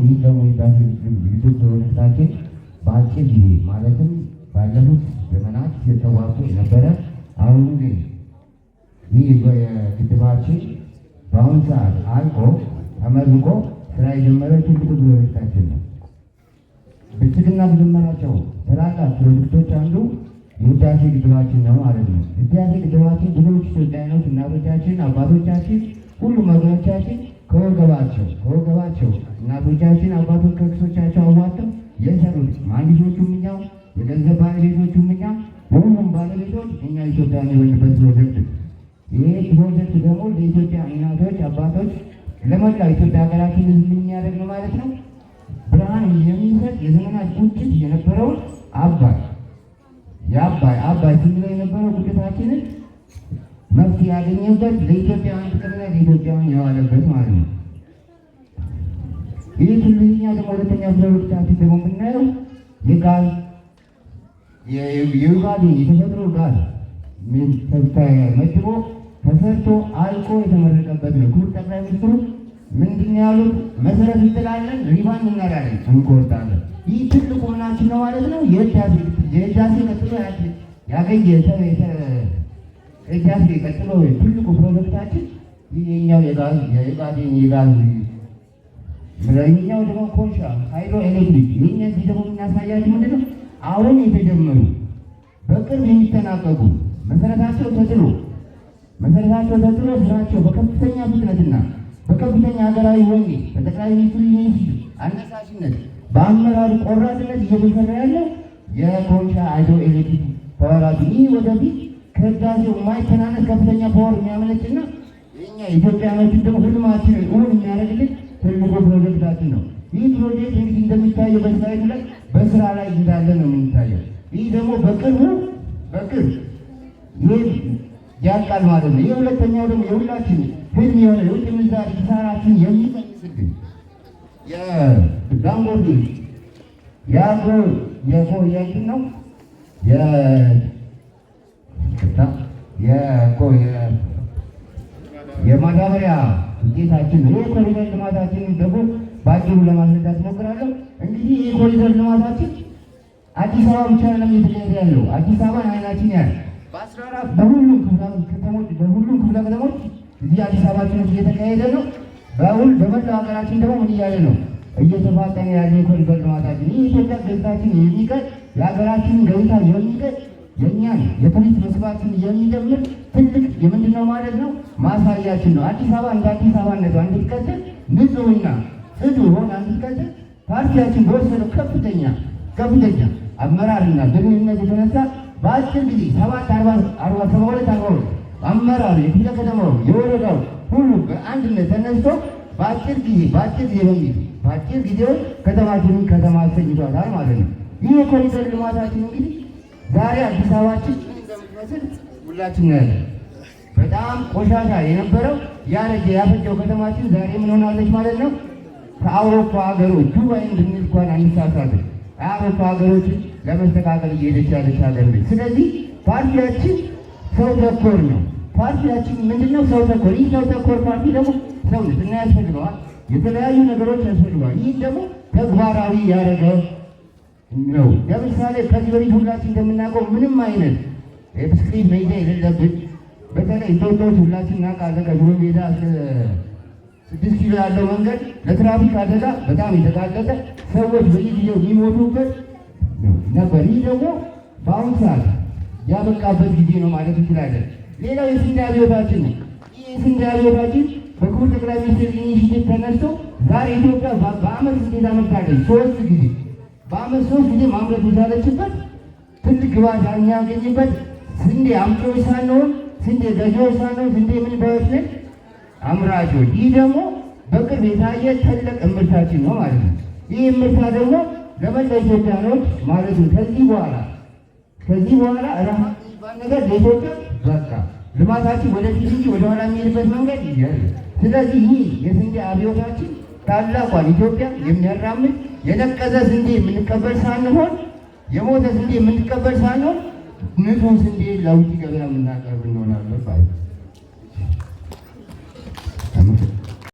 ይህ ደግሞ የግድብ ፕሮጀክታችን በአጭር ጊዜ ማለትም ባለፉት ዘመናት የተዋጡ የነበረ አሁን ግን ይህ ግድባችን በአሁኑ ሰዓት አልቆ ተመርቆ ስራ የጀመረ ትልቁ ፕሮጀክታችን ነው። ብልጽግና ከጀመራቸው ታላላቅ ፕሮጀክቶች አንዱ የህዳሴ ግድባችን ነው ማለት ነው። ህዳሴ ግድባችን ብዙዎች ኢትዮጵያውያኖች እናቶቻችን፣ አባቶቻችን፣ ሁሉም ወገኖቻችን ከወገባቸው እናቶቻችን አባቶች ከክሶቻቸው አዋጥተው የሰሩት መሀንዲሶቹም እኛው፣ የገንዘብ ባለቤቶቹም እኛ፣ ሁሉም ባለቤቶች እኛ ኢትዮጵያውያን የሆንበት ፕሮጀክት። ይሄ ፕሮጀክት ደግሞ ለኢትዮጵያ እናቶች፣ አባቶች፣ ለመላው ኢትዮጵያ ሀገራችን የሚያደርግ ነው ማለት ነው። ብርሃን የሚሰጥ የዘመናት ቁጭት የነበረውን አባይ ስንለው የነበረው ቁጭታችንን መፍትሄ ያገኘበት ለኢትዮጵያውያን ጥቅምና ለኢትዮጵያውያን የዋለበት ማለት ነው። ይህ ትልኛ ደግሞ ሁለተኛ ፕሮጀክታችን ደግሞ የምናየው የጋዝ የዩጋዴን የተፈጥሮ ጋዝ መድቦ ተሰርቶ አልቆ የተመረቀበት ነው። ክቡር ጠቅላይ ሚኒስትሩ ምንድን ያሉት? መሰረት እንጥላለን፣ ሪባን እናዳለን፣ እንቆርጣለን። ይህ ትልቁ ምናችን ነው ማለት ነው። የህዳሴ ቀጥሎ ህዳሴ ቀጥሎ ትልቁ ፕሮጀክታችን ይሄኛው የዩጋዴን የጋዝ ይሄኛው ደግሞ ኮንሻ ሃይድሮ ኤሌክትሪክ። ይሄኛው ደግሞ የምናሳያችሁ ምንድን ነው? አሁን የተጀመሩ በቅርብ የሚጠናቀቁ መሰረታቸው ተጥሎ ስራቸው በከፍተኛ ፍጥነትና በከፍተኛ ሀገራዊ ወኔ በጠቅላይ ሚኒስትሩ አነሳሽነት በአመራሩ ቆራጥነት እየተሰራ ያለ የኮንሻ ሃይድሮ ኤሌክትሪክ ፓወር ይህ ወደፊት ከህዳሴው የማይተናነስ ከፍተኛ ፓወር የሚያመነጭና የኛ ኢትዮጵያኖችን ደግሞ ህልማችንን እውን የሚያደርግልን ትልቁ ፕሮጀክታችን ነው። ይህ ፕሮጀክት እንግዲህ እንደሚታየው በስላይዱ ላይ በስራ ላይ እንዳለ ነው የሚታየው። ይህ ደግሞ በቅርብ ይህ ያልቃል ማለት ነው። ይህ ሁለተኛው ደግሞ የሁላችን ህልም የሆነ የውጭ ምንዛሪ ኪሳራችን የሚቀንስልን የዳንጎቴ የኮያችን ነው የማዳበሪያ ውጤታችን ነው። ይህ ኮሪደር ልማታችንን ደግሞ በአጭሩ ለማስረዳት እሞክራለሁ። እንግዲህ ይህ ኮሪደር ልማታችን አዲስ አበባ ብቻ ነው እየተካሄደ ያለው። አዲስ አበባን አይናችን ያለ በሁሉም ክፍለ ከተሞች እዚህ አዲስ አበባችን ውስጥ እየተካሄደ ነው። በመላው ሀገራችን ደግሞ ምን እያለ ነው? እየተፋጠነ ያለ የኮሪደር ልማታችን ይህ ኢትዮጵያ ገጽታችን የሚቀር የሀገራችንን ገጽታ የሚቀር የእኛን የቱሪስት መስህባችን የሚጀምር ትልቅ የምንድነው ማለት ነው ማሳያችን ነው። አዲስ አበባ እንደ አዲስ አበባነቷ እንድትቀጥል ንጹህና ጽዱ ሆና እንድትቀጥል ፓርቲያችን በወሰደው ከፍተኛ አመራርና ግንኙነት የተነሳ በአጭር ጊዜ 72 አመራሩ የክፍለ ከተማው የወረዳው ሁሉ በአንድነት ተነስቶ በአጭር ጊዜ ከተማችንን ከተማ አሰኝቷታል ማለት ነው። ይህ የኮሪደር ልማታችን እንግዲህ ዛሬ አዲስ አበባችን እንደምትመስል ሁላችን ያለ በጣም ቆሻሻ የነበረው ያፈጀው ከተማችን ዛሬ ምን ሆናለች ማለት ነው? ከአውሮፓ ሀገሮች ዱባይ እንድንል እንኳን አንሳሳትም። የአውሮፓ ሀገሮችን ለመስተካከል እየሄደች ያለች ሀገር ነች። ስለዚህ ፓርቲያችን ሰው ተኮር ነው። ፓርቲያችን ምንድነው? ሰው ተኮር። ይህ ሰው ተኮር ፓርቲ ደግሞ ሰውነት እና ያስፈልገዋል፣ የተለያዩ ነገሮች ያስፈልገዋል። ይህ ደግሞ ተግባራዊ ያደረገ ነው። ለምሳሌ ከዚህ በፊት ሁላችን እንደምናውቀው ምንም አይነት የብስክሌት መሄጃ የሌለብን በተለይ ኢትዮጵያዎች ሁላችን እናውቃለን። ከድሮ ሜዳ 6 ኪሎ ያለው መንገድ ለትራፊክ አደጋ በጣም የተጋለጠ ሰዎች በየጊዜው የሚሞቱበት ነበር። ይህ ደግሞ በአሁኑ ሰዓት ያበቃበት ጊዜ ነው ማለት እንችላለን። ሌላው የስንዴ አብዮታችን ነው። ይህ የስንዴ አብዮታችን በክቡር ጠቅላይ ሚኒስትር ኢኒሼቲቭ ተነስቶ ዛሬ ኢትዮጵያ በአመት ስንዴ ታመርታለች። 3 ጊዜ በአመት 3 ጊዜ ማምረት የቻለችበት ትልቅ ግባት የሚያገኝበት ስንዴ አምጪዎች ሳንሆን ስንዴ ገዢዎች ሳንሆን ስንዴ ምንባዮች ነን፣ አምራቾች። ይህ ደግሞ በቅርብ የታየ ትልቅ እምርታችን ነው ማለት ነው። ይህ እምርታ ደግሞ ለመላ ኢትዮጵያኖች ማለት ነው ከዚህ በኋላ ረሃብ የሚባል ነገር ለኢትዮጵያ በቃ ልማታችን ወደፊት እንጂ ወደኋላ የሚሄድበት መንገድ ይያል። ስለዚህ ይህ የስንዴ አብዮታችን ታላቋን ኢትዮጵያ የሚያራምድ የነቀዘ ስንዴ የምንቀበል ሳንሆን የሞተ ስንዴ የምንቀበል ሳንሆን ንጹህ ስንዴ ለውጭ ገበያ የምናቀርብ እንሆናለን።